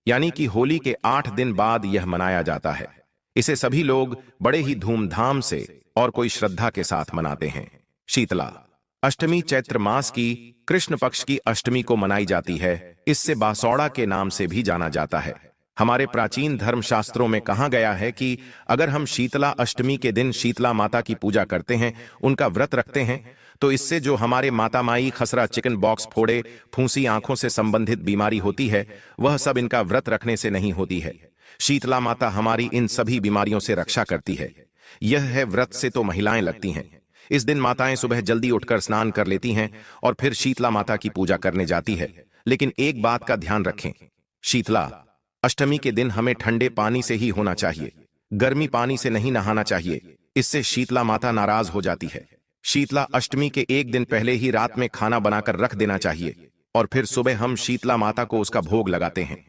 यानी कि होली के 8 दिन बाद यह मनाया जाता है। इसे सभी लोग बड़े ही धूमधाम से और कोई श्रद्धा के साथ मनाते हैं। शीतला अष्टमी चैत्र मास की कृष्ण पक्ष की अष्टमी को मनाई जाती है। इससे बासौड़ा के नाम से भी जाना जाता है। हमारे प्राचीन धर्मशास्त्रों में कहा गया है कि अगर हम शीतला अष्टमी के दिन शीतला माता की पूजा करते हैं, उनका व्रत रखते हैं, तो इससे जो हमारे माता माई खसरा, चिकन बॉक्स, फोड़े, फूंसी, आंखों से संबंधित बीमारी होती है, वह सब इनका व्रत रखने से नहीं होती है। शीतला माता हमारी इन सभी बीमारियों से रक्षा करती है। यह है व्रत से तो महिलाएं लगती हैं। इस दिन माताएं सुबह जल्दी उठकर स्नान कर लेती हैं और फिर शीतला माता की पूजा करने जाती है। लेकिन एक बात का ध्यान रखें, शीतला अष्टमी के दिन हमें ठंडे पानी से ही होना चाहिए, गर्मी पानी से नहीं नहाना चाहिए। इससे शीतला माता नाराज हो जाती है। शीतला अष्टमी के एक दिन पहले ही रात में खाना बनाकर रख देना चाहिए और फिर सुबह हम शीतला माता को उसका भोग लगाते हैं।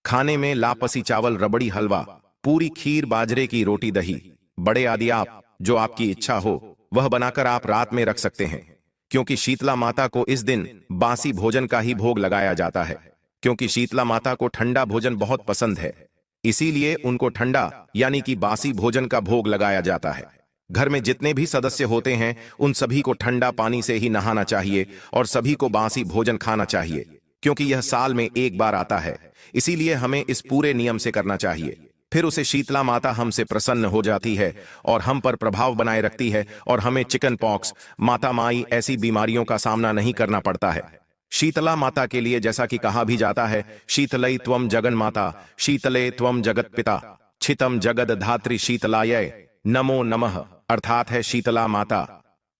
खाने में लापसी, चावल, रबड़ी, हलवा, पूरी, खीर, बाजरे की रोटी, दही, बड़े आदि आप जो आपकी इच्छा हो वह बनाकर आप रात में रख सकते हैं। क्योंकि शीतला माता को इस दिन बासी भोजन का ही भोग लगाया जाता है। क्योंकि शीतला माता को ठंडा भोजन बहुत पसंद है, इसीलिए उनको ठंडा यानी कि बासी भोजन का भोग लगाया जाता है। घर में जितने भी सदस्य होते हैं उन सभी को ठंडा पानी से ही नहाना चाहिए और सभी को बासी भोजन खाना चाहिए। क्योंकि यह साल में एक बार आता है, इसीलिए हमें इस पूरे नियम से करना चाहिए। फिर उसे शीतला माता हमसे प्रसन्न हो जाती है और हम पर प्रभाव बनाए रखती है और हमें चिकन पॉक्स, माता माई ऐसी बीमारियों का सामना नहीं करना पड़ता है। शीतला माता के लिए जैसा कि कहा भी जाता है, शीतलई त्वम जगन माता, शीतले त्वम जगत पिता, छितम जगद धात्री शीतलाय नमो नमः। अर्थात है शीतला माता,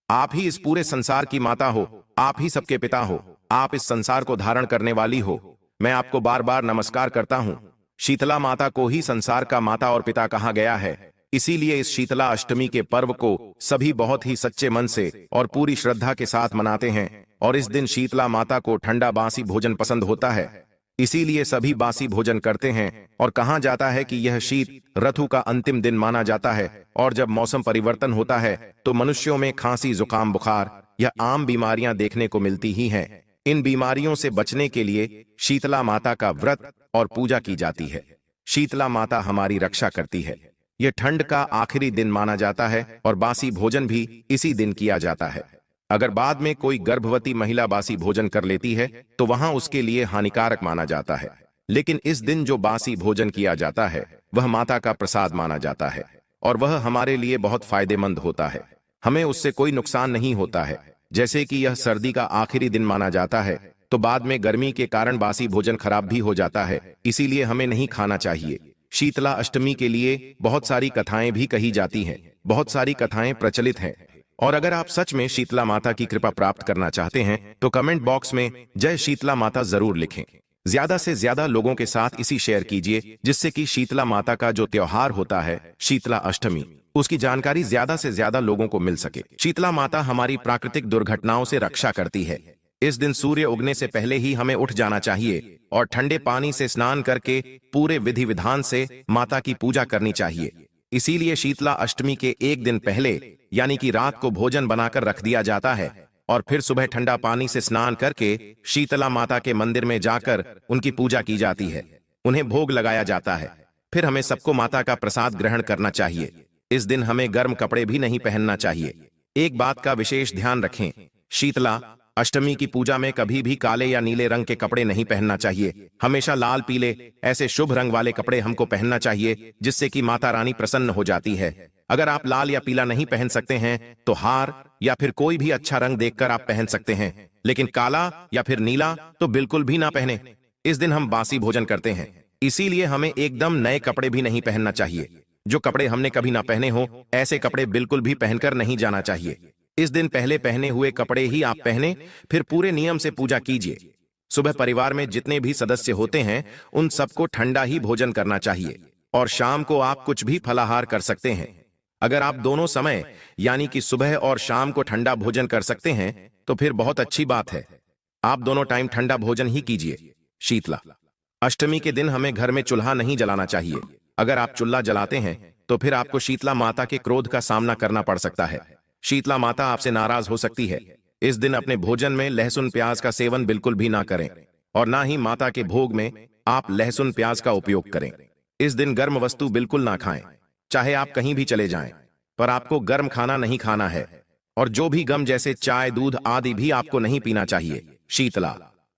आप ही इस पूरे संसार की माता हो, आप ही सबके पिता हो, आप इस संसार को धारण करने वाली हो। मैं आपको बार बार नमस्कार करता हूं। शीतला माता को ही संसार का माता और पिता कहा गया है। इसीलिए इस शीतला अष्टमी के पर्व को सभी बहुत ही सच्चे मन से और पूरी श्रद्धा के साथ मनाते हैं। और इस दिन शीतला माता को ठंडा बासी भोजन पसंद होता है, इसीलिए सभी बासी भोजन करते हैं। और कहा जाता है कि यह शीत ऋतु का अंतिम दिन माना जाता है और जब मौसम परिवर्तन होता है तो मनुष्यों में खांसी, जुकाम, बुखार या आम बीमारियां देखने को मिलती ही हैं। इन बीमारियों से बचने के लिए शीतला माता का व्रत और पूजा की जाती है। शीतला माता हमारी रक्षा करती है। यह ठंड का आखिरी दिन माना जाता है और बासी भोजन भी इसी दिन किया जाता है। अगर बाद में कोई गर्भवती महिला बासी भोजन कर लेती है तो वहां उसके लिए हानिकारक माना जाता है। लेकिन इस दिन जो बासी भोजन किया जाता है वह माता का प्रसाद माना जाता है और वह हमारे लिए बहुत फायदेमंद होता है। हमें उससे कोई नुकसान नहीं होता है। जैसे कि यह सर्दी का आखिरी दिन माना जाता है तो बाद में गर्मी के कारण बासी भोजन खराब भी हो जाता है, इसीलिए हमें नहीं खाना चाहिए। शीतला अष्टमी के लिए बहुत सारी कथाएं भी कही जाती हैं, बहुत सारी कथाएं प्रचलित हैं। और अगर आप सच में शीतला माता की कृपा प्राप्त करना चाहते हैं तो कमेंट बॉक्स में जय शीतला माता जरूर लिखें। ज्यादा से ज्यादा लोगों के साथ इसी शेयर कीजिए, जिससे कि शीतला माता का जो त्योहार होता है शीतला अष्टमी, उसकी जानकारी ज्यादा से ज्यादा लोगों को मिल सके। शीतला माता हमारी प्राकृतिक दुर्घटनाओं से रक्षा करती है। इस दिन सूर्य उगने से पहले ही हमें उठ जाना चाहिए और ठंडे पानी से स्नान करके पूरे विधि विधान से माता की पूजा करनी चाहिए। इसीलिए शीतला अष्टमी के एक दिन पहले यानी कि रात को भोजन बनाकर रख दिया जाता है और फिर सुबह ठंडा पानी से स्नान करके शीतला माता के मंदिर में जाकर उनकी पूजा की जाती है, उन्हें भोग लगाया जाता है। फिर हमें सबको माता का प्रसाद ग्रहण करना चाहिए। इस दिन हमें गर्म कपड़े भी नहीं पहनना चाहिए। एक बात का विशेष ध्यान रखें, शीतला अष्टमी की पूजा में कभी भी काले या नीले रंग के कपड़े नहीं पहनना चाहिए। हमेशा लाल, पीले ऐसे शुभ रंग वाले कपड़े हमको पहनना चाहिए, जिससे कि माता रानी प्रसन्न हो जाती है। अगर आप लाल या पीला नहीं पहन सकते हैं तो हार या फिर कोई भी अच्छा रंग देखकर आप पहन सकते हैं, लेकिन काला या फिर नीला तो बिल्कुल भी ना पहने। इस दिन हम बासी भोजन करते हैं, इसीलिए हमें एकदम नए कपड़े भी नहीं पहनना चाहिए। जो कपड़े हमने कभी ना पहने हो ऐसे कपड़े बिल्कुल भी पहनकर नहीं जाना चाहिए। इस दिन पहले पहने हुए कपड़े ही आप पहने, फिर पूरे नियम से पूजा कीजिए। सुबह परिवार में जितने भी सदस्य होते हैं उन सबको ठंडा ही भोजन करना चाहिए और शाम को आप कुछ भी फलाहार कर सकते हैं। अगर आप दोनों समय यानी कि सुबह और शाम को ठंडा भोजन कर सकते हैं तो फिर बहुत अच्छी बात है। आप दोनों टाइम ठंडा भोजन ही कीजिए। शीतला अष्टमी के दिन हमें घर में चूल्हा नहीं जलाना चाहिए। अगर आप चूल्हा जलाते हैं तो फिर आपको शीतला माता के क्रोध का सामना करना पड़ सकता है। शीतला माता आपसे नाराज हो सकती है। इस दिन अपने भोजन में लहसुन, प्याज का सेवन बिल्कुल भी ना करें और ना ही माता के भोग में आप लहसुन प्याज का उपयोग करें। इस दिन गर्म वस्तु बिल्कुल ना खाएं। चाहे आप कहीं भी चले जाएं, पर आपको गर्म खाना नहीं खाना है। और जो भी गम जैसे चाय, दूध आदि भी आपको नहीं पीना चाहिए। शीतला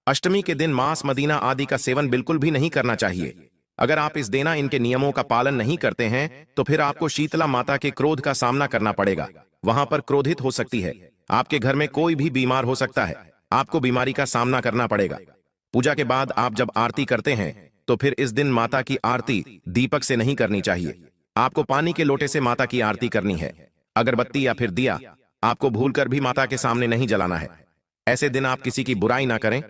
अष्टमी के दिन मांस, मदीना आदि का सेवन बिल्कुल भी नहीं करना चाहिए। अगर आप इस देना इनके नियमों का पालन नहीं करते हैं तो फिर आपको शीतला माता के क्रोध का सामना करना पड़ेगा। वहां पर क्रोधित हो सकती है। आपके घर में कोई भी बीमार हो सकता है। आपको बीमारी का सामना करना पड़ेगा। पूजा के बाद आप जब आरती करते हैं तो फिर इस दिन माता की आरती दीपक से नहीं करनी चाहिए। आपको पानी के लोटे से माता की आरती करनी है। अगरबत्ती या फिर दिया आपको भूलकर भी माता के सामने नहीं जलाना है। ऐसे दिन आप किसी की बुराई ना करें